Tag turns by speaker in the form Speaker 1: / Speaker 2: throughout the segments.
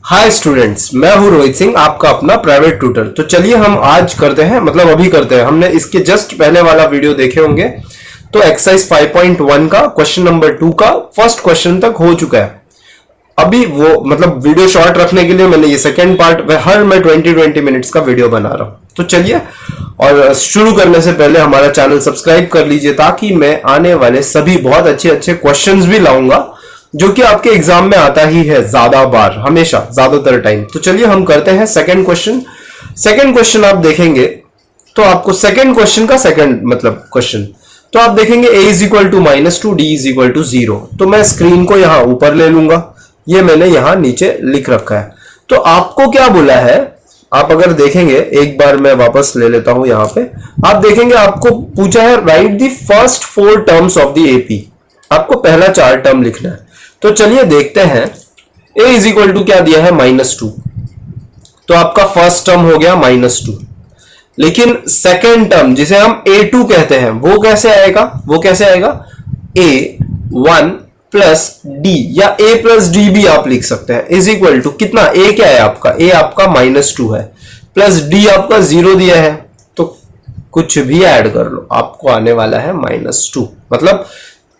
Speaker 1: Hi students, मैं हूं रोहित सिंह, आपका अपना प्राइवेट ट्यूटर। तो चलिए हम आज करते हैं, मतलब अभी करते हैं। हमने इसके जस्ट पहले वाला वीडियो देखे होंगे। तो एक्सरसाइज 5.1 का क्वेश्चन नंबर 2 का फर्स्ट क्वेश्चन तक हो चुका है। अभी वो मतलब वीडियो शॉर्ट रखने के लिए मैंने ये सेकेंड पार्ट हर मैं 20 मिनट्स का वीडियो बना रहा हूं। तो चलिए, और शुरू करने से पहले हमारा चैनल सब्सक्राइब कर लीजिए, ताकि मैं आने वाले सभी बहुत अच्छे अच्छे क्वेश्चंस भी लाऊंगा जो कि आपके एग्जाम में आता ही है ज्यादा बार, हमेशा, ज्यादातर टाइम। तो चलिए हम करते हैं सेकंड क्वेश्चन। सेकंड क्वेश्चन आप देखेंगे तो आपको सेकंड क्वेश्चन का सेकंड मतलब क्वेश्चन तो आप देखेंगे a is equal to -2 d is equal to 0। तो मैं स्क्रीन को यहां ऊपर ले लूंगा, ये मैंने यहां नीचे लिख रखा है। तो आपको क्या बोला है, आप अगर देखेंगे, एक बार मैं वापस ले लेता हूं यहां पे, आप देखेंगे आपको पूछा है right the first 4 terms of the AP. आपको पहला 4 टर्म लिखना है। तो चलिए देखते हैं। a इज इक्वल टू क्या दिया है, -2। तो आपका फर्स्ट टर्म हो गया -2। लेकिन सेकेंड टर्म जिसे हम a2 कहते हैं, वो कैसे आएगा, a1 प्लस d या a प्लस डी भी आप लिख सकते हैं, इज इक्वल टू कितना, a क्या है आपका, a आपका -2 है, प्लस d आपका 0 दिया है। तो कुछ भी ऐड कर लो, आपको आने वाला है -2। मतलब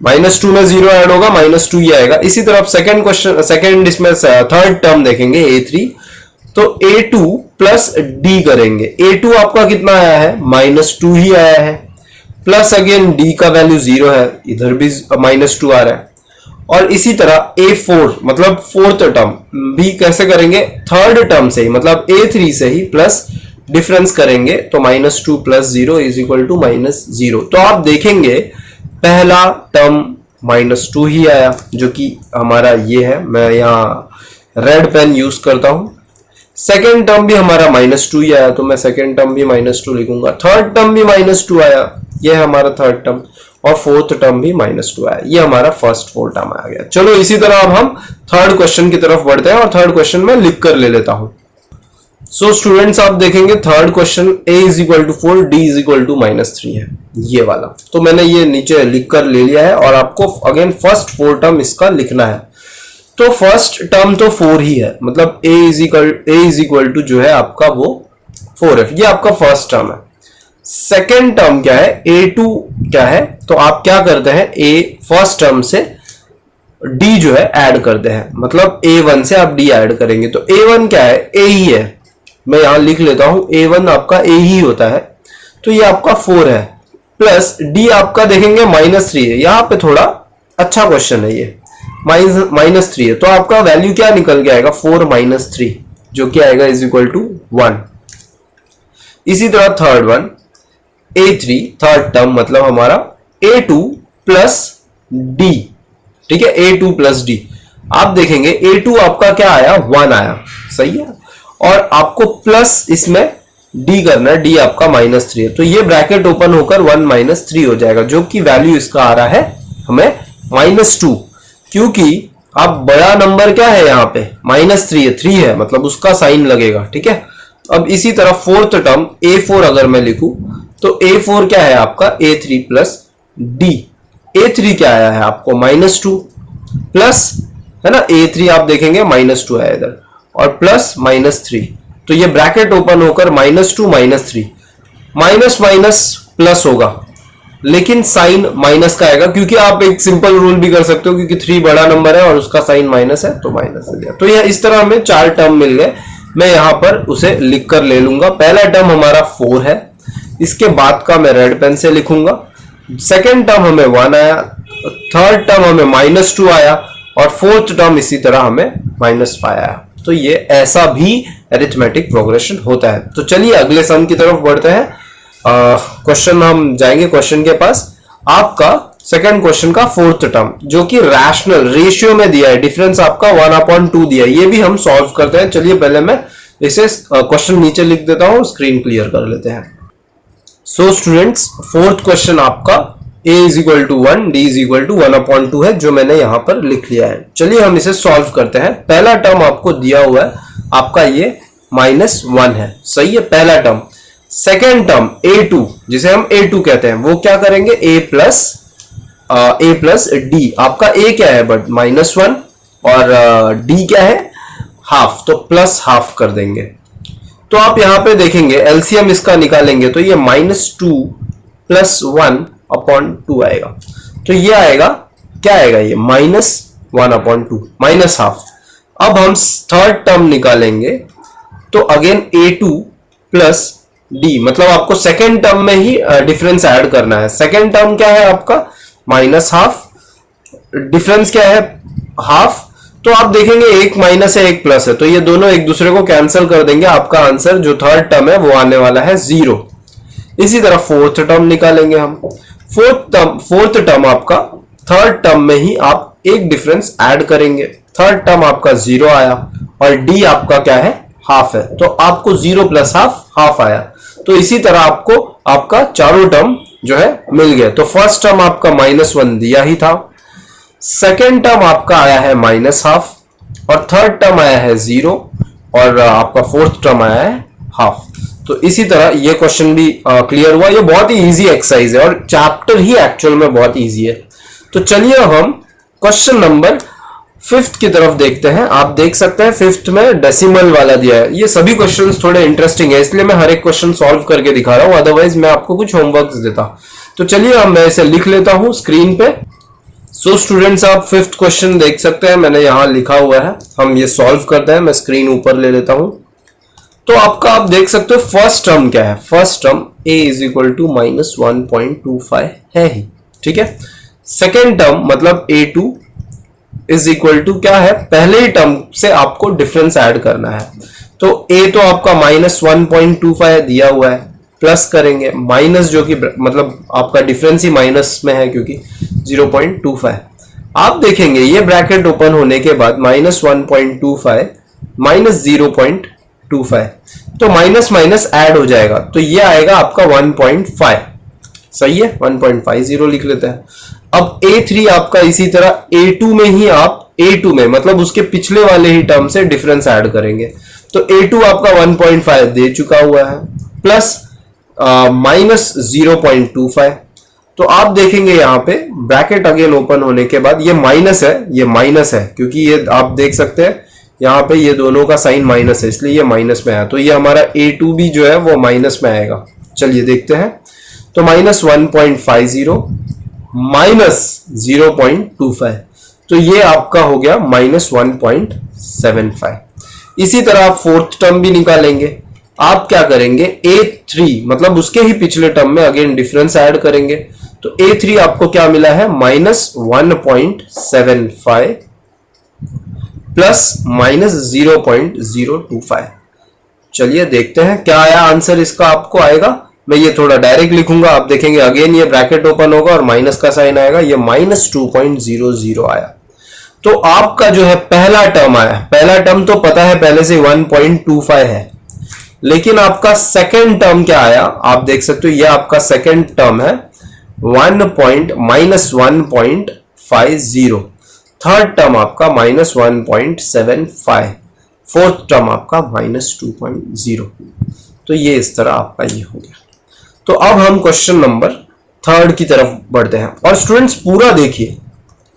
Speaker 1: -2 में 0 ऐड होगा, -2 ही आएगा। इसी तरह सेकंड क्वेश्चन, सेकंड इसमें थर्ड टर्म देखेंगे a3। तो a2 प्लस d करेंगे, a2 आपका कितना आया है, -2 ही आया है, प्लस अगेन d का वैल्यू 0 है, इधर भी -2 आ रहा है। और इसी तरह a4 मतलब फोर्थ टर्म भी कैसे करेंगे, थर्ड टर्म से ही, मतलब a3 से ही प्लस डिफरेंस करेंगे। तो -2 प्लस 0 इज इक्वल टू -0। तो आप देखेंगे पहला टर्म -2 ही आया, जो कि हमारा ये है। मैं यहाँ रेड पेन यूज करता हूं। सेकेंड टर्म भी हमारा -2 ही आया, तो मैं सेकेंड टर्म भी -2 लिखूंगा। थर्ड टर्म भी -2 आया, ये है हमारा थर्ड टर्म। और फोर्थ टर्म भी -2 आया, ये हमारा फर्स्ट 4 टर्म आ गया। चलो इसी तरह अब हम थर्ड क्वेश्चन की तरफ बढ़ते हैं, और थर्ड क्वेश्चन में लिख कर ले लेता हूं। सो स्टूडेंट्स, आप देखेंगे third question a is equal to 4, d is equal to -3 है, ये वाला। तो मैंने ये नीचे लिख कर ले लिया है, और आपको अगेन फर्स्ट 4 टर्म इसका लिखना है। तो फर्स्ट टर्म तो 4 ही है, मतलब a इज इक्वल टू जो है आपका वो 4 है, ये आपका फर्स्ट टर्म है। सेकेंड टर्म क्या है, a2 क्या है, तो आप क्या करते हैं, a फर्स्ट टर्म से d जो है ऐड करते हैं, मतलब a1 से आप d ऐड करेंगे। तो a1 क्या है, a ही है, मैं यहां लिख लेता हूं, a1 आपका a ही होता है। तो ये आपका 4 है, प्लस d आपका देखेंगे -3 है। यहां पे थोड़ा अच्छा क्वेश्चन है, ये -3 है। तो आपका वैल्यू क्या निकल के आएगा, 4 - 3, जो कि आएगा इज इक्वल टू 1। इसी तरह third one a3, third term मतलब हमारा a2 प्लस d, ठीक है, a2 प्लस d। आप देखेंगे a2 आपका क्या आया, 1 आया, सही है। और आपको प्लस इसमें d करना है, d आपका -3 है। तो ये ब्रैकेट ओपन होकर 1 - 3 हो जाएगा, जो कि वैल्यू इसका आ रहा है हमें -2, क्योंकि अब बड़ा नंबर क्या है यहाँ पे, -3 है, 3 है, मतलब उसका साइन लगेगा, ठीक है। अब इसी तरह फोर्थ टर्म a4 अगर मैं लिखूं, तो a4 क्या है आपका, a3 प्लस d। a3 क्या आया है आपको, -2 प्लस, है ना, a3 आप देखेंगे -2 आया इधर, और प्लस -3। तो ये ब्रैकेट ओपन होकर -2 -3, माइनस माइनस प्लस होगा, लेकिन साइन माइनस का आएगा, क्योंकि आप एक सिंपल रूल भी कर सकते हो, क्योंकि 3 बड़ा नंबर है और उसका साइन माइनस है, तो माइनस हो गया। तो ये इस तरह हमें 4 टर्म मिल गए। मैं यहां पर उसे लिख कर ले लूंगा। पहला टर्म हमारा 4 है, इसके बाद का मैं रेड पेन से लिखूंगा। सेकेंड टर्म हमें 1 आया, थर्ड टर्म हमें -2 आया, और फोर्थ टर्म इसी तरह हमें -5 आया। तो ये ऐसा भी अरिथमेटिक प्रोग्रेशन होता है। तो चलिए अगले सम की तरफ बढ़ते हैं। क्वेश्चन हम जाएंगे क्वेश्चन के पास। आपका सेकंड क्वेश्चन का फोर्थ टर्म, जो कि रैशनल रेशियो में दिया है, डिफरेंस आपका 1/2 दिया है, ये भी हम सॉल्व करते हैं। चलिए पहले मैं इसे क्वेश्चन नीचे लिख देता हूं, स्क्रीन क्लियर कर लेते हैं। सो स्टूडेंट्स, फोर्थ क्वेश्चन आपका a is equal to 1, d is equal to 1/2 है, जो मैंने यहां पर लिख लिया है। चलिए हम इसे सॉल्व करते हैं। पहला टर्म आपको दिया हुआ है, आपका ये -1 है, सही है, पहला टर्म। सेकेंड टर्म a2, जिसे हम a2 कहते हैं, वो क्या करेंगे, a प्लस d। आपका a क्या है, बट -1, और d क्या है, हाफ, तो प्लस हाफ कर देंगे। तो आप यहां पे देखेंगे एलसीएम इसका निकालेंगे तो ये -2 प्लस 1/2 आएगा। तो ये आएगा, क्या आएगा, ये -1/2 माइनस हाफ। अब हम थर्ड टर्म निकालेंगे तो अगेन a2 प्लस डी, मतलब आपको सेकेंड टर्म में ही डिफरेंस ऐड करना है। सेकेंड टर्म क्या है आपका, माइनस हाफ, डिफरेंस क्या है, हाफ। तो आप देखेंगे एक माइनस है एक प्लस है, तो ये दोनों एक दूसरे को कैंसिल कर देंगे। आपका आंसर जो थर्ड टर्म है वो आने वाला है 0। इसी तरह फोर्थ टर्म निकालेंगे हम। फोर्थ टर्म आपका थर्ड टर्म में ही आप एक डिफरेंस ऐड करेंगे। थर्ड टर्म आपका 0 आया और डी आपका क्या है, हाफ है, तो आपको 0 प्लस हाफ आया। तो इसी तरह आपको आपका चारों टर्म जो है मिल गया। तो फर्स्ट टर्म आपका -1 दिया ही था, सेकेंड टर्म आपका आया है -हाफ और थर्ड टर्म आया है 0 और आपका फोर्थ टर्म आया है हाफ। तो इसी तरह ये क्वेश्चन भी क्लियर हुआ। ये बहुत ही इजी एक्सरसाइज है और चैप्टर ही एक्चुअल में बहुत इजी है। तो चलिए हम क्वेश्चन नंबर 5th की तरफ देखते हैं। आप देख सकते हैं 5th में डेसिमल वाला दिया है। ये सभी क्वेश्चंस थोड़े इंटरेस्टिंग है, इसलिए मैं हर एक क्वेश्चन सॉल्व करके दिखा रहा हूं, अदरवाइज मैं आपको कुछ होमवर्क देता। तो चलिए मैं इसे लिख लेता हूं स्क्रीन पे। सो स्टूडेंट्स, आप 5th क्वेश्चन देख सकते हैं, मैंने यहां लिखा हुआ है। हम ये सॉल्व करते हैं, मैं स्क्रीन ऊपर ले लेता हूं। तो आपका आप देख सकते हो फर्स्ट टर्म क्या है, फर्स्ट टर्म a = -1.25 है ही, ठीक है। सेकेंड टर्म मतलब a2 = क्या है, पहले ही टर्म से आपको डिफरेंस ऐड करना है। तो a तो आपका -1.25 दिया हुआ है, प्लस करेंगे माइनस, जो कि मतलब आपका डिफरेंस ही माइनस में है क्योंकि 0.25। आप देखेंगे ये ब्रैकेट ओपन होने के बाद -1.25 -0.25, तो माइनस माइनस ऐड हो जाएगा, तो ये आएगा आपका 1.5। सही है, 1.50 लिख लेते हैं। अब a3 आपका इसी तरह a2 में ही आप a2 में मतलब उसके पिछले वाले ही टर्म से डिफरेंस ऐड करेंगे। तो a2 आपका 1.5 दे चुका हुआ है प्लस -0.25। तो आप देखेंगे यहां पे ब्रैकेट अगेन ओपन होने के बाद ये माइनस है क्योंकि ये आप देख सकते हैं यहां पे ये दोनों का साइन माइनस है, इसलिए ये माइनस में आया। तो ये हमारा a2 भी जो है वो माइनस में आएगा। चलिए देखते हैं। तो -1.50 -0.25, तो ये आपका हो गया -1.75। इसी तरह आप फोर्थ टर्म भी निकालेंगे। आप क्या करेंगे, a3 मतलब उसके ही पिछले टर्म में अगेन डिफरेंस ऐड करेंगे। तो a3 आपको क्या मिला है, -1.75 प्लस -0.025। चलिए देखते हैं क्या आया आंसर इसका आपको आएगा। मैं ये थोड़ा डायरेक्ट लिखूंगा, आप देखेंगे अगेन ये ब्रैकेट ओपन होगा और माइनस का साइन आएगा, ये -2.00 आया। तो आपका जो है पहला टर्म आया, पहला टर्म तो पता है पहले से 1.25 है, लेकिन आपका सेकेंड टर्म क्या आया, आप देख सकते हो ये आपका सेकेंड टर्म है -1.50। थर्ड टर्म आपका -1.75, फोर्थ टर्म आपका -2.0। तो ये इस तरह आपका ये हो गया। तो अब हम क्वेश्चन नंबर 3 की तरफ बढ़ते हैं। और स्टूडेंट्स पूरा देखिए,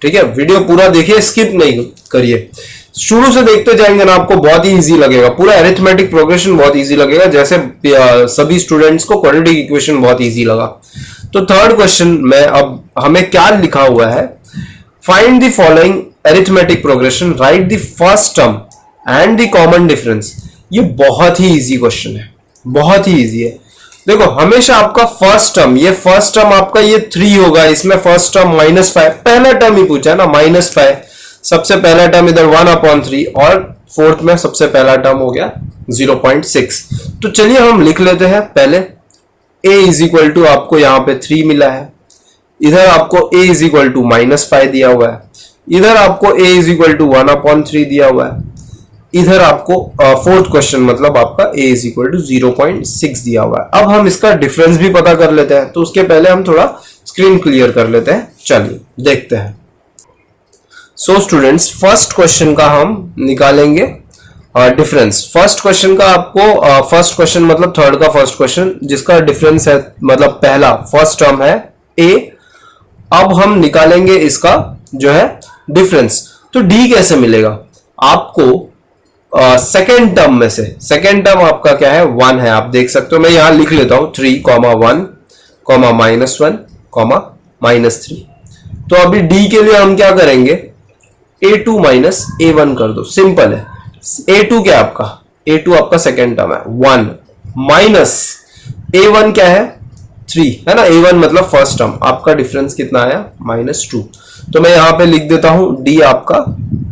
Speaker 1: ठीक है, वीडियो पूरा देखिए, स्किप नहीं करिए। शुरू से देखते जाएंगे ना आपको बहुत ही इजी लगेगा, पूरा अरिथमेटिक प्रोग्रेशन बहुत इजी लगेगा, जैसे सभी स्टूडेंट्स को क्वाड्रेटिक इक्वेशन बहुत इजी लगा। तो थर्ड क्वेश्चन में अब हमें क्या लिखा हुआ है, find the following arithmetic progression, right the first term and the common difference. ये बहुत ही इजी क्वेश्चन है, बहुत ही इजी है। देखो हमेशा आपका फर्स्ट टर्म, ये फर्स्ट टर्म आपका ये 3 होगा, इसमें फर्स्ट टर्म -5, पहला टर्म ही पूछा है ना, -5 सबसे पहला टर्म इधर 1/3 और फोर्थ में सबसे पहला टर्म हो गया 0.6। तो चलिए हम लिख लेते हैं पहले। a = आपको यहां पे 3 मिला है, इधर आपको a = -5 दिया हुआ है, इधर आपको a = 1/3 दिया हुआ है, इधर आपको फोर्थ क्वेश्चन मतलब आपका a = 0.6 दिया हुआ है। अब हम इसका डिफरेंस भी पता कर लेते हैं, तो उसके पहले हम थोड़ा स्क्रीन क्लियर कर लेते हैं। चलिए देखते हैं। सो स्टूडेंट्स, फर्स्ट क्वेश्चन का हम निकालेंगे डिफरेंस। फर्स्ट क्वेश्चन का आपको फर्स्ट क्वेश्चन मतलब थर्ड का फर्स्ट क्वेश्चन जिसका डिफरेंस है मतलब पहला फर्स्ट टर्म है a। अब हम निकालेंगे इसका जो है डिफरेंस। तो d कैसे मिलेगा, आपको सेकेंड टर्म में से सेकेंड टर्म आपका क्या है 1 है, आप देख सकते हो। मैं यहां लिख लेता हूं 3, 1, -1, -3। तो अभी d के लिए हम क्या करेंगे, a2 माइनस a1 कर दो, सिंपल है। a2 क्या है आपका, a2 आपका सेकेंड टर्म है 1 माइनस a1 क्या है 3 है ना, a1 मतलब फर्स्ट टर्म, आपका डिफरेंस कितना आया -2। तो मैं यहां पे लिख देता हूं d आपका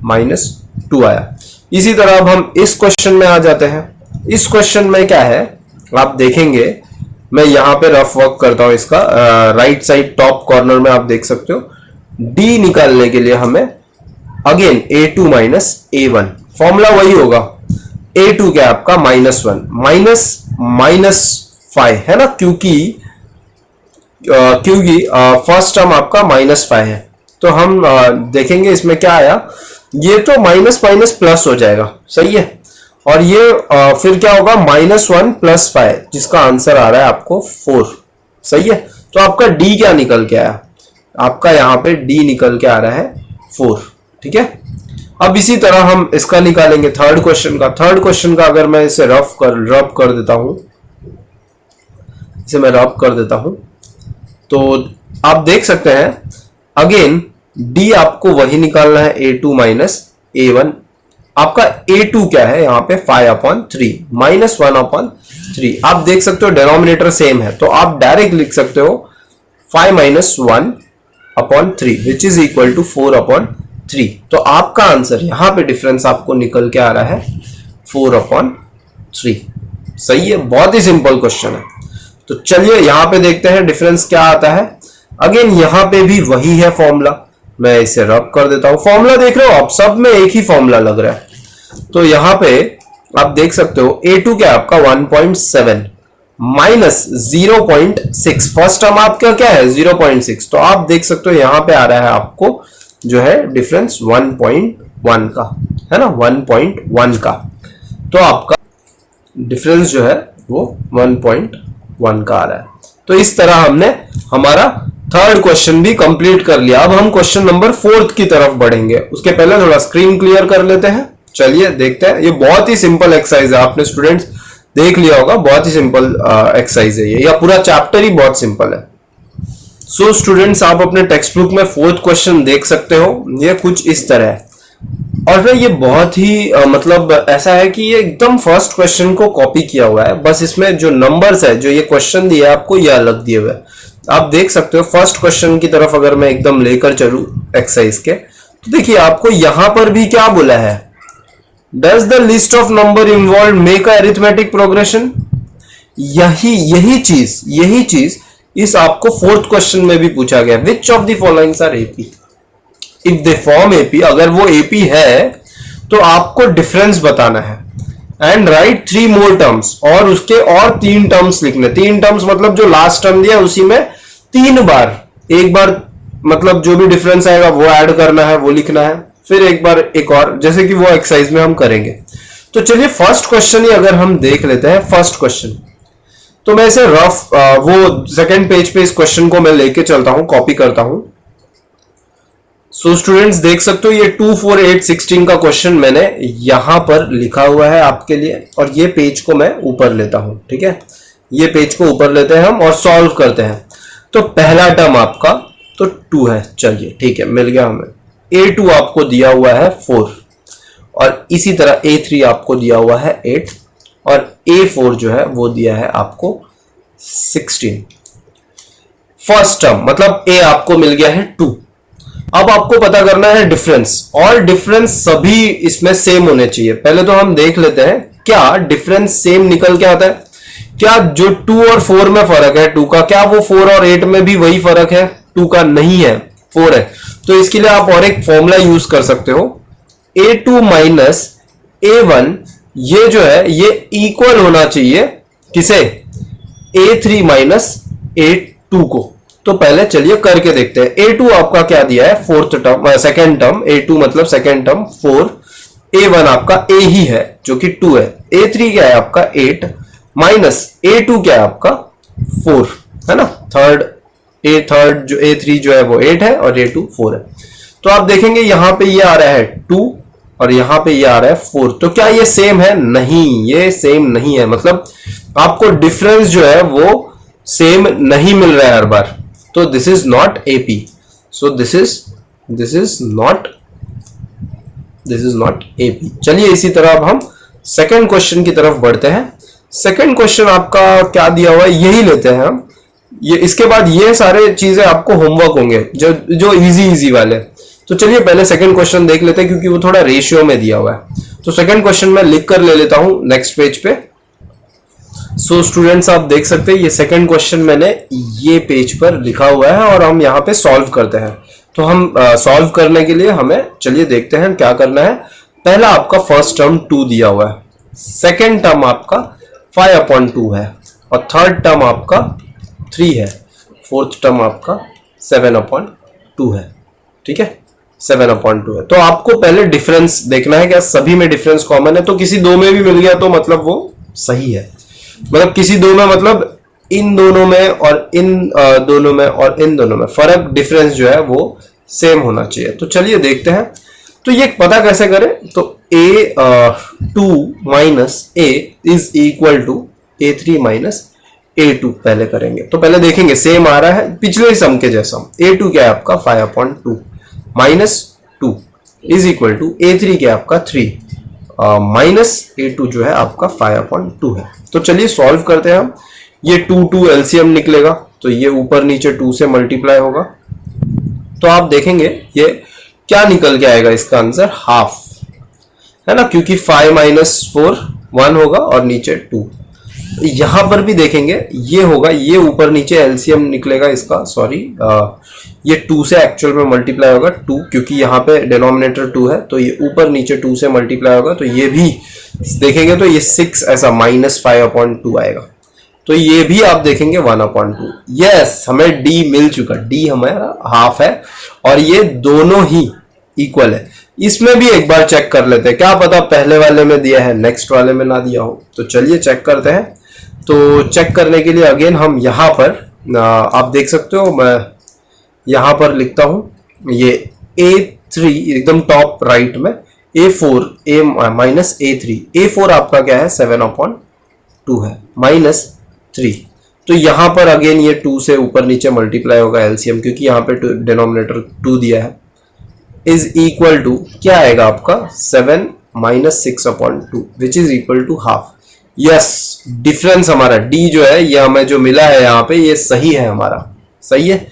Speaker 1: -2 आया। इसी तरह अब हम इस क्वेश्चन में आ जाते हैं। इस क्वेश्चन में क्या है आप देखेंगे, मैं यहां पे रफ वर्क करता हूं इसका, राइट साइड टॉप कॉर्नर में आप देख सकते हो। d निकालने के लिए हमें again a2 minus a1, formula वही होगा। a2 क्या है आपका -1 -5 है ना, क्योंकि फर्स्ट टर्म आपका -5 है। तो हम देखेंगे इसमें क्या आया, ये तो माइनस माइनस प्लस हो जाएगा, सही है। और ये फिर क्या होगा -1 + 5, जिसका आंसर आ रहा है आपको 4, सही है। तो आपका d क्या निकल के आया, आपका यहां पे d निकल के आ रहा है 4, ठीक है। अब इसी तरह हम इसका निकालेंगे थर्ड क्वेश्चन का। थर्ड क्वेश्चन का अगर मैं इसे रब कर देता हूं, इसे मैं रब कर देता हूं, तो आप देख सकते हैं अगेन d आपको वही निकालना है a2 माइनस a1। आपका a2 क्या है यहाँ पे 5/3 -1/3। आप देख सकते हो डिनोमिनेटर सेम है, तो आप डायरेक्ट लिख सकते हो 5 - 1/3 विच इज इक्वल टू 4/3। तो आपका आंसर यहाँ पे डिफरेंस आपको निकल के आ रहा है 4/3, सही है। बहुत ही सिंपल क्वेश्चन है। तो चलिए यहां पे देखते हैं डिफरेंस क्या आता है। अगेन यहां पे भी वही है फॉर्मूला, मैं इसे रब कर देता हूं। फॉर्मूला देख रहे हो आप, सब में एक ही फॉर्मूला लग रहा है। तो यहां पे आप देख सकते हो a2 क्या है आपका 1.7 माइनस 0.6, फर्स्ट टर्म आपका क्या है 0.6। तो आप देख सकते हो यहां पे आ रहा है आपको जो है डिफरेंस 1.1 का, है ना, 1.1 का। तो आपका डिफरेंस जो है वो 1.1 का आ रहा है। तो इस तरह हमने हमारा थर्ड क्वेश्चन भी कंप्लीट कर लिया। अब हम क्वेश्चन नंबर 4 की तरफ बढ़ेंगे, उसके पहले थोड़ा स्क्रीन क्लियर कर लेते हैं। चलिए देखते हैं। ये बहुत ही सिंपल एक्सरसाइज है, आपने स्टूडेंट्स देख लिया होगा, बहुत ही सिंपल एक्सरसाइज है ये, या पूरा चैप्टर ही बहुत सिंपल है। सो स्टूडेंट्स आप अपने टेक्स्ट बुक में 4th क्वेश्चन देख सकते हो, ये कुछ इस तरह है। और फिर ये बहुत ही मतलब ऐसा है कि ये एकदम फर्स्ट क्वेश्चन को कॉपी किया हुआ है, बस इसमें जो नंबर्स है, जो ये क्वेश्चन दिया है आपको, ये अलग दिए हुए हैं। आप देख सकते हो फर्स्ट क्वेश्चन की तरफ अगर मैं एकदम लेकर चलूं एक्सरसाइज के, तो देखिए आपको यहां पर भी क्या बोला है, does the list of number involve make a arithmetic progression. यही चीज इस आपको 4th क्वेश्चन में भी पूछा गया, which of the followings are AP. If they form AP, अगर वो एपी है तो आपको डिफरेंस बताना है, एंड राइट 3 मोर टर्म्स, और उसके और 3 टर्म्स लिखने। 3 टर्म्स मतलब जो लास्ट टर्म दिया उसी में 3 बार, एक बार मतलब जो भी डिफरेंस आएगा वो ऐड करना है, वो लिखना है, फिर एक बार एक और, जैसे कि वो एक्सरसाइज में हम करेंगे। तो चलिए फर्स्ट क्वेश्चन ही अगर हम देख लेते हैं। फर्स्ट क्वेश्चन तो मैं इसे रफ वो सेकेंड पेज पे इस क्वेश्चन को मैं लेके चलता हूं, कॉपी करता हूं। सो स्टूडेंट्स देख सकते हो ये 2, 4, 8, 16 का क्वेश्चन मैंने यहां पर लिखा हुआ है आपके लिए, और ये पेज को मैं ऊपर लेता हूं, ठीक है। ये पेज को ऊपर लेते हैं हम और सॉल्व करते हैं। तो पहला टर्म आपका तो 2 है, चलिए ठीक है, मिल गया हमें। a2 आपको दिया हुआ है 4, और इसी तरह a3 आपको दिया हुआ है 8, और a4 जो है वो दिया है आपको 16। फर्स्ट टर्म मतलब a आपको मिल गया है 2। अब आपको पता करना है डिफरेंस, और डिफरेंस सभी इसमें सेम होने चाहिए। पहले तो हम देख लेते हैं क्या डिफरेंस सेम निकल के आता है। क्या जो 2 और 4 में फर्क है 2 का, क्या वो 4 और 8 में भी वही फर्क है 2 का? नहीं है, 4 है। तो इसके लिए आप और एक फॉर्मूला यूज कर सकते हो, a2 माइनस a1, ये जो है ये इक्वल होना चाहिए किसे, a3 माइनस a2 को। तो पहले चलिए करके देखते हैं। a2 आपका क्या दिया है, 4th term, second term, a2 मतलब सेकेंड टर्म 4, a1 आपका a ही है जो कि 2 है, a3 क्या है आपका 8, माइनस a2 क्या है आपका 4, है ना। थर्ड जो a3 जो है वो 8 है और a2 4 है। तो आप देखेंगे यहां पे ये आ रहा है 2, और यहां पे ये आ रहा है 4। तो क्या ये सेम है? नहीं, ये सेम नहीं है। मतलब आपको डिफरेंस जो है वो सेम नहीं मिल रहा है हर बार। तो this is not AP. So this is not AP. चलिए इसी तरह अब हम सेकंड क्वेश्चन की तरफ बढ़ते हैं। सेकंड क्वेश्चन आपका क्या दिया हुआ है, यही लेते हैं हम। ये इसके बाद ये सारे चीजें आपको होमवर्क होंगे जो इजी वाले। तो चलिए पहले सेकंड क्वेश्चन देख लेते हैं, क्योंकि वो थोड़ा रेशियो में दिया हुआ है। तो सेकंड क्वेश्चन मैं लिख कर ले लेता हूं नेक्स्ट पेज पे। सो स्टूडेंट्स आप देख सकते हैं ये सेकंड क्वेश्चन मैंने ये पेज पर लिखा हुआ है और हम यहाँ पे सॉल्व करते हैं। तो हम सॉल्व करने के लिए हमें चलिए देखते हैं क्या करना है। पहला आपका फर्स्ट टर्म 2 दिया हुआ है, सेकंड टर्म आपका 5/2 है और थर्ड टर्म आपका 3 है, फोर्थ टर्म आपका 7/2 है। ठीक है, 7/2 है। तो आपको पहले डिफरेंस देखना है, क्या सभी में डिफरेंस कॉमन है? तो किसी दो में भी मिल गया तो मतलब वो सही है। मतलब किसी दो में मतलब इन दोनों में और इन दोनों में और इन दोनों में फर्क डिफरेंस जो है वो सेम होना चाहिए। तो चलिए देखते हैं। तो ये पता कैसे करें? तो A2 minus A is equal to A3 minus A2 पहले करेंगे। तो पहले देखेंगे सेम आ रहा है पिछले सम के जैसा। A2 क्या है आपका 5/2 minus 2 is equal to A3 क्या है आपका 3 माइनस A2 जो है आपका 5/2 है। तो चलिए सॉल्व करते हैं हम। ये 2 एलसीएम निकलेगा तो ये ऊपर नीचे 2 से मल्टीप्लाई होगा। तो आप देखेंगे ये क्या निकल के आएगा, इसका आंसर हाफ है ना, क्योंकि 5 माइनस 4 1 होगा और नीचे 2। यहां पर भी देखेंगे ये होगा, ये ऊपर नीचे एलसीएम निकलेगा इसका, सॉरी ये 2 से एक्चुअल में मल्टीप्लाई होगा 2, क्योंकि यहाँ पे डिनोमिनेटर 2 है तो ये ऊपर नीचे 2 से मल्टीप्लाई होगा। तो ये भी देखेंगे तो ये 6 ऐसा माइनस 5/2 आएगा। तो ये भी आप देखेंगे 1/2। यस, हमें डी मिल चुका, डी हमारा हाफ है और ये दोनों ही इक्वल है। इसमें भी एक बार चेक कर लेते हैं, क्या पता पहले वाले में दिया है नेक्स्ट वाले में ना दिया हो। तो चलिए चेक करते हैं। तो चेक करने के लिए अगेन हम यहाँ पर आप देख सकते हो, मैं यहाँ पर लिखता हूं ये A3 एकदम टॉप राइट में, A4 A minus A3, A4 आपका क्या है 7/2 है माइनस 3। तो यहां पर अगेन ये 2 से ऊपर नीचे मल्टीप्लाई होगा एलसीएम, क्योंकि यहाँ पे डिनोमिनेटर 2 दिया है, इज इक्वल टू क्या आएगा आपका 7 minus 6/2 which is equal to half. Yes, difference हमारा डी जो है ये हमें जो मिला है यहाँ पे ये सही है, हमारा सही है।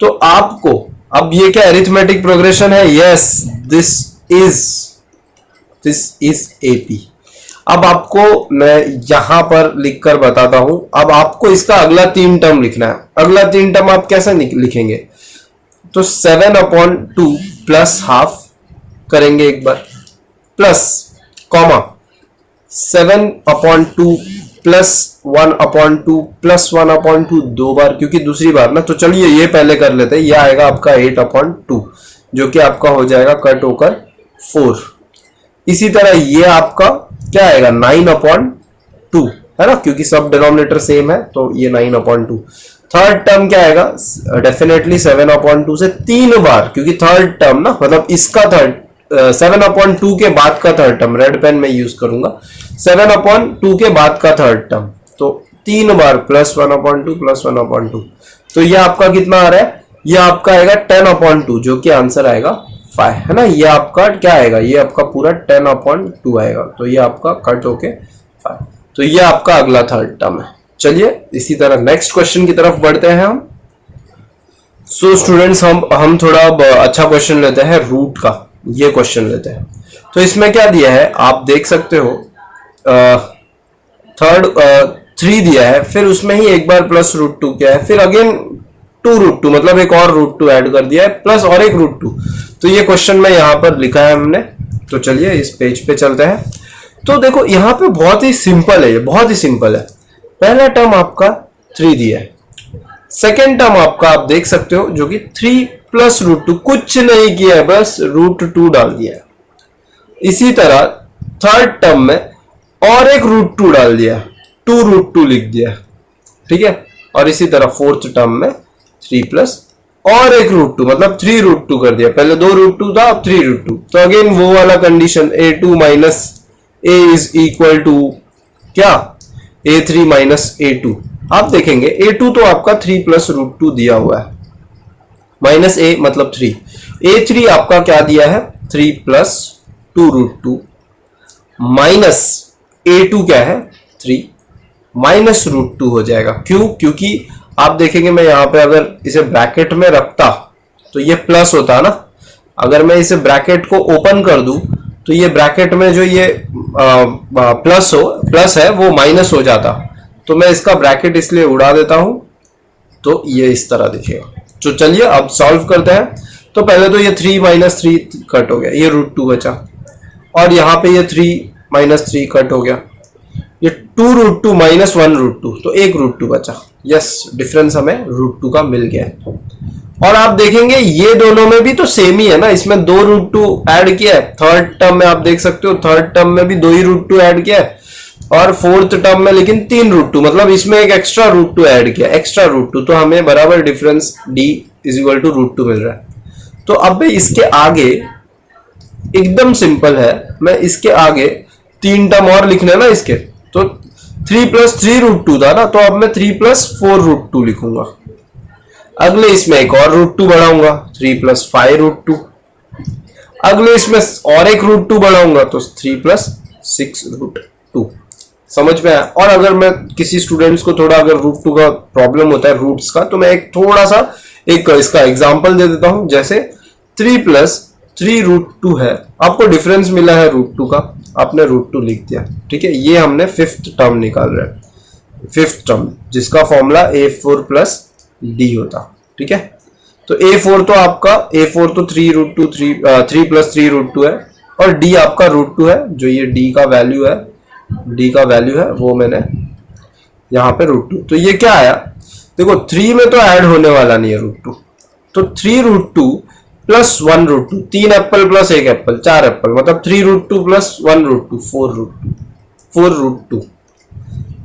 Speaker 1: तो आपको अब ये क्या अरिथमेटिक प्रोग्रेशन है? Yes, this is AP. अब आपको मैं यहां पर लिखकर बताता हूं। अब आपको इसका अगला 3 टर्म लिखना है। अगला 3 टर्म आप कैसे लिखेंगे? तो 7/2 प्लस हाफ करेंगे एक बार, प्लस कॉमा 7/2 प्लस 1/2 प्लस 1/2 दो बार, क्योंकि दूसरी बार ना। तो चलिए ये पहले कर लेते हैं। ये आएगा आपका 8/2 जो कि आपका हो जाएगा कट होकर 4। इसी तरह ये आपका क्या आएगा 9/2 है ना, क्योंकि सब डिनोमिनेटर सेम है तो ये 9/2। थर्ड टर्म क्या आएगा? डेफिनेटली 7/2 से 3 बार, क्योंकि थर्ड टर्म ना मतलब इसका थर्ड 7/2 के बाद का थर्ड टर्म, रेड पेन में यूज करूंगा, 7/2 के बाद का थर्ड टर्म, तो 3 बार प्लस 1/2 प्लस 1/2। तो ये आपका कितना आ रहा है? ये आपका आएगा 10/2 जो कि आंसर आएगा 5 है ना। ये आपका क्या आएगा? ये आपका पूरा 10/2 आएगा। तो ये आपका कट होके 5। तो ये आपका अगला थर्ड टर्म है। चलिए इसी तरह नेक्स्ट क्वेश्चन की तरफ बढ़ते हैं हम। सो स्टूडेंट्स हम थोड़ा अच्छा क्वेश्चन लेते हैं, रूट का ये क्वेश्चन लेते हैं। तो इसमें क्या दिया है आप देख सकते हो, 3 दिया है, फिर उसमें ही एक बार प्लस √2 क्या है, फिर अगेन 2√2 मतलब एक और √2 ऐड कर दिया है, प्लस और एक √2। तो ये क्वेश्चन में यहां पर लिखा है हमने। तो चलिए इस पेज पे चलते हैं। तो देखो यहाँ पे बहुत ही सिंपल है, ये बहुत ही सिंपल है। पहला टर्म आपका 3 दिया है, सेकेंड टर्म आपका आप देख सकते हो जो कि 3 प्लस √2, कुछ नहीं किया है, बस √2 डाल दिया है। इसी तरह थर्ड टर्म में और एक √2 डाल दिया, 2√2 लिख दिया, ठीक है। और इसी तरह फोर्थ टर्म में 3 प्लस और एक रूट 2 मतलब 3 रूट 2 कर दिया, पहले 2 रूट 2 था अब 3 रूट 2, तो अगेन वो वाला condition a2 minus a is equal to क्या, a3 माइनस a2। आप देखेंगे a2 तो आपका 3 प्लस रूट 2 दिया हुआ है, माइनस a मतलब 3, a3 आपका क्या दिया है 3 प्लस 2 रूट 2 माइनस a2 क्या है 3 माइनस रूट 2 हो जाएगा। क्यों, क्योंकि आप देखेंगे मैं यहां पे अगर इसे ब्रैकेट में रखता तो ये प्लस होता ना, अगर मैं इसे ब्रैकेट को ओपन कर दूं तो ये ब्रैकेट में जो ये प्लस है वो माइनस हो जाता, तो मैं इसका ब्रैकेट इसलिए उड़ा देता हूं, तो ये इस तरह दिखेगा। तो चलिए अब सॉल्व करते हैं। तो पहले तो ये 3 माइनस 3 कट हो गया, ये रूट 2 बचा, और यहाँ पे ये 3 माइनस 3 कट हो गया, ये 2 रूट 2 माइनस 1 रूट 2, तो 1 रूट 2 बचा। यस, डिफरेंस हमें रूट 2 का मिल गया। और आप देखेंगे ये दोनों में भी तो सेम ही है ना, इसमें 2 रूट 2 ऐड किया है, थर्ड टर्म में आप देख सकते हो थर्ड टर्म में भी 2 ही रूट 2 ऐड किया है, और फोर्थ टर्म में लेकिन 3 रूट 2, मतलब इसमें एक एक्स्ट्रा रूट 2 ऐड किया, एक्स्ट्रा रूट 2, तो हमें बराबर difference d is equal to root 2 मिल रहा है। तो अब इसके आगे एकदम सिंपल है, मैं इसके आगे 3 टर्म और लिखने ना इसके, तो 3 प्लस 3 रूट 2 था ना, तो अब मैं 3 प्लस 4 रूट 2 लिखूंगा। अगले इसमें एक और रूट 2 बढ़ाऊंगा, 3 प्लस 5 रूट 2, अगले इसमें और एक रूट 2 बढ़ाऊंगा तो 3 प्लस 6 रूट 2। समझ में आया। और अगर मैं किसी स्टूडेंट्स को थोड़ा अगर रूट 2 का प्रॉब्लम होता है रूट्स का, तो मैं एक थोड़ा सा एक इसका एग्जांपल दे देता हूं। जैसे 3 प्लस 3 रूट 2 है, आपको डिफरेंस मिला है रूट 2 का, आपने रूट 2 लिख दिया, ठीक है। ये हमने फिफ्थ टर्म निकाल रहे हैं, फिफ्थ टर्म जिसका फॉर्मूला a4 प्लस d होता, ठीक है। तो a4 तो आपका a4 तो 3 रूट 2 3 प्लस 3 रूट 2 है, और d आपका रूट 2 है, जो ये d का वैल्यू है, d का वैल्यू है वो मैंने यहाँ पे रूट 2। तो ये क्या आया, देखो 3 में तो ऐड होने वाला नहीं है रूट 2, तो 3 root 2 plus 1 root 2, 3 apple plus 1 apple 4 apple, मतलब 3 रूट 2 प्लस 1 रूट 2 4 रूट 2,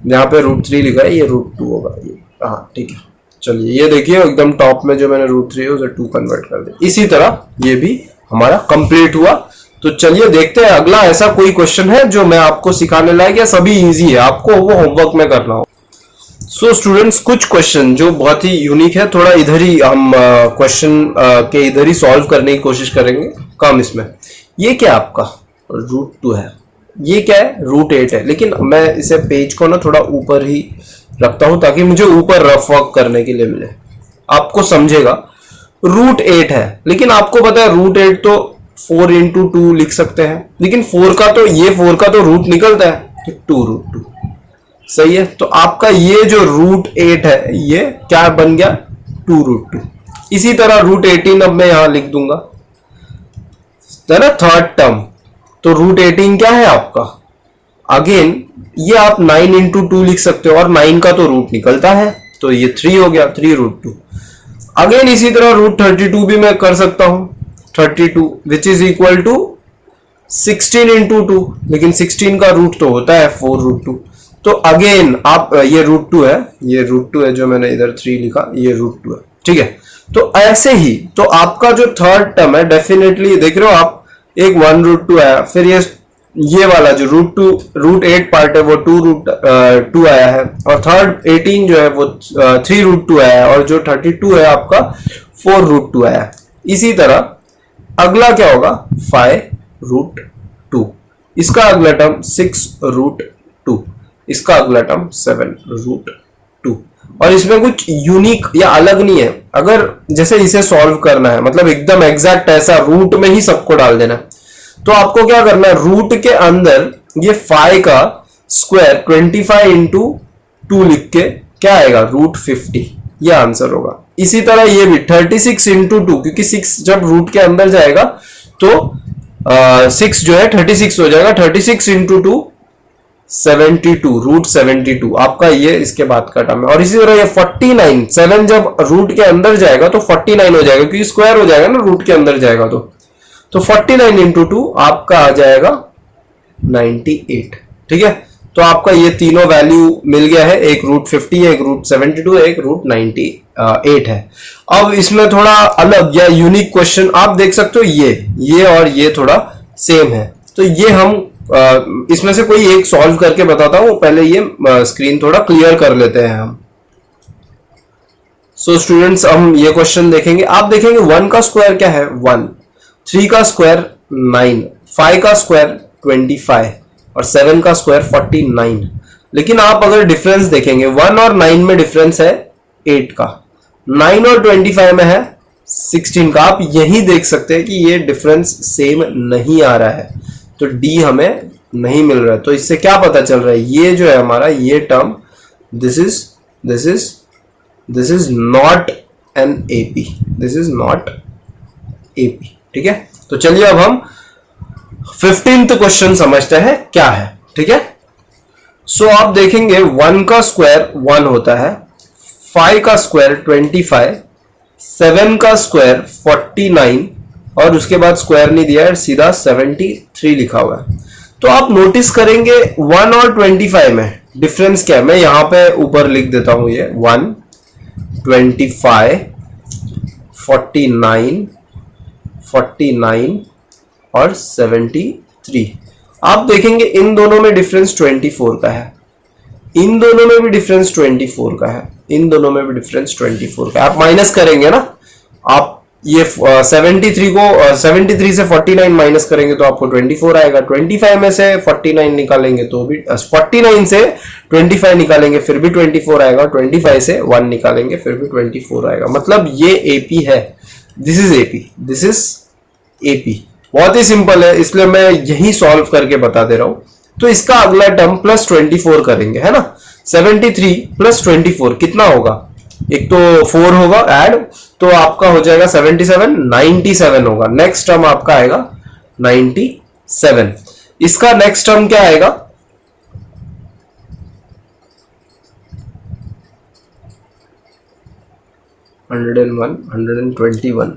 Speaker 1: यहाँ पे रूट 3 लिखा है, ये रूट 2 होगा ये, हाँ ठीक है। चलिए ये देखिए एकदम टॉप में जो मैंने रूट 3 है उसे 2 कन्वर्ट कर दिया। इसी तरह ये भी हमारा कंप्लीट हुआ। तो चलिए देखते हैं अगला ऐसा कोई क्वेश्चन है जो मैं आपको सिखाने लायक, या सभी इजी है, आपको वो होमवर्क में करना हो। सो स्टूडेंट्स, कुछ क्वेश्चन जो बहुत ही यूनिक है, थोड़ा इधर ही हम क्वेश्चन के इधर ही सॉल्व करने की कोशिश करेंगे कम इसमें। ये क्या आपका रूट 2 है, ये क्या है रूट 8 है, लेकिन मैं इसे पेज को ना थोड़ा ऊपर ही रखता हूं ताकि मुझे ऊपर रफ वर्क करने के लिए मिले, आपको समझेगा। रूट 8 है, लेकिन आपको पता है रूट 8 तो 4 इंटू 2 लिख सकते हैं, लेकिन 4 का तो ये 4 का तो रूट निकलता है, 2 रूट 2 सही है। तो आपका ये जो रूट 8 है ये क्या बन गया 2 रूट 2। इसी तरह रूट 18 अब मैं यहां लिख दूंगा, है ना थर्ड टर्म, तो रूट 18 क्या है आपका, अगेन ये आप 9 इंटू 2 लिख सकते हो, और 9 का तो रूट निकलता है, तो ये 3 हो गया 3 रूट 2। अगेन इसी तरह रूट 32 भी मैं कर सकता हूं, 32 which is equal to 16 into 2, लेकिन 16 का रूट तो होता है 4 रूट 2, तो अगेन आप ये रूट 2 है, ये रूट 2 है जो मैंने इधर 3 लिखा, ये रूट 2 है, ठीक है। तो ऐसे ही तो आपका जो थर्ड टर्म है डेफिनेटली देख रहे हो आप, एक 1 रूट 2 आया, फिर ये वाला जो रूट 8 पार्ट है वो 2 रूट 2 आया है, और थर्ड 18 जो है वो 3 रूट 2 आया है, और जो 32 है आपका 4 रूट 2 आया है। इसी तरह अगला क्या होगा 5 रूट 2, इसका अगला टर्म 6 रूट 2, इसका अगला टर्म 7 रूट 2। और इसमें कुछ यूनिक या अलग नहीं है, अगर जैसे इसे सॉल्व करना है मतलब एकदम एग्जैक्ट ऐसा रूट में ही सबको डाल देना है, तो आपको क्या करना है, रूट के अंदर ये 5 का स्क्वायर 25 इंटू 2 लिख के क्या आएगा रूट 50, ये आंसर होगा। इसी तरह ये भी 36 इंटू 2, क्योंकि 6 जब रूट के अंदर जाएगा तो 6 जो है 36 हो जाएगा, 36 इंटू 2 72 रूट 72, आपका ये इसके बाद का टर्म है। और इसी तरह ये 49, 7 जब रूट के अंदर जाएगा तो 49 हो जाएगा, क्योंकि स्क्वायर हो जाएगा ना रूट के अंदर जाएगा, तो 49 इंटू 2 आपका आ जाएगा 98, ठीक है। तो आपका ये तीनों वैल्यू मिल गया है, एक रूट 50 है, एक रूट 72 है, एक रूट 98 है। अब इसमें थोड़ा अलग या यूनिक क्वेश्चन आप देख सकते हो, ये और ये थोड़ा सेम है, तो ये हम इसमें से कोई एक सॉल्व करके बताता हूं, पहले ये स्क्रीन थोड़ा क्लियर कर लेते हैं हम। सो स्टूडेंट्स हम ये क्वेश्चन देखेंगे, आप देखेंगे 1 का स्क्वायर क्या है 1, 3 का स्क्वायर 9, 5 का स्क्वायर 25 और 7 का स्क्वायर 49। लेकिन आप अगर डिफरेंस देखेंगे 1 और 9 में डिफरेंस है 8 का, 9 और 25 में है 16 का। आप यही देख सकते हैं कि ये डिफरेंस सेम नहीं आ रहा है, तो डी हमें नहीं मिल रहा है। तो इससे क्या पता चल रहा है, ये जो है हमारा ये term this is not an AP, this is not AP. ठीक है, तो चलिए अब हम 15th क्वेश्चन समझते हैं क्या है। ठीक है, सो आप देखेंगे 1 का स्क्वायर 1 होता है, 5 का स्क्वायर 25, 7 का स्क्वायर 49 और उसके बाद स्क्वायर नहीं दिया है, सीधा 73 लिखा हुआ है। तो आप नोटिस करेंगे 1 और 25 में डिफरेंस क्या है, मैं यहां पे ऊपर लिख देता हूं, ये 1, 25, 49 और 73। आप देखेंगे इन दोनों में डिफरेंस 24 का है, इन दोनों में भी डिफरेंस 24 का है, इन दोनों में भी डिफरेंस 24 का है। आप माइनस करेंगे ना, आप ये 73 से 49 माइनस करेंगे तो आपको 24 आएगा, 25 में से 49 निकालेंगे तो भी 49 से 25 निकालेंगे फिर भी 24 आएगा, 25 से 1 निकालेंगे फिर भी 24 आएगा। मतलब ये एपी है, this is AP, this is AP. बहुत ही सिंपल है, इसलिए मैं यही सॉल्व करके बता दे रहा हूं। तो इसका अगला टर्म प्लस 24 करेंगे, है ना। 73 प्लस 24 कितना होगा, एक तो 4 होगा ऐड, तो आपका हो जाएगा 77, 97 होगा। नेक्स्ट टर्म आपका आएगा 97। इसका नेक्स्ट टर्म क्या आएगा, 101, 121,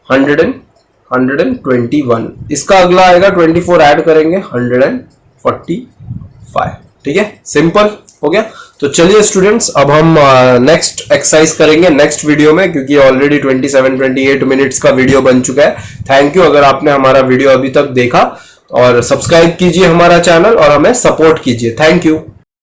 Speaker 1: 121। इसका अगला आएगा 24 ऐड करेंगे 145। ठीक है, सिंपल हो गया। तो चलिए स्टूडेंट्स अब हम नेक्स्ट एक्सरसाइज करेंगे नेक्स्ट वीडियो में, क्योंकि ऑलरेडी 27-28 मिनट्स का वीडियो बन चुका है। थैंक यू अगर आपने हमारा वीडियो अभी तक देखा, और सब्सक्राइब कीजिए हमारा चैनल और हमें सपोर्ट कीजिए। Thank you.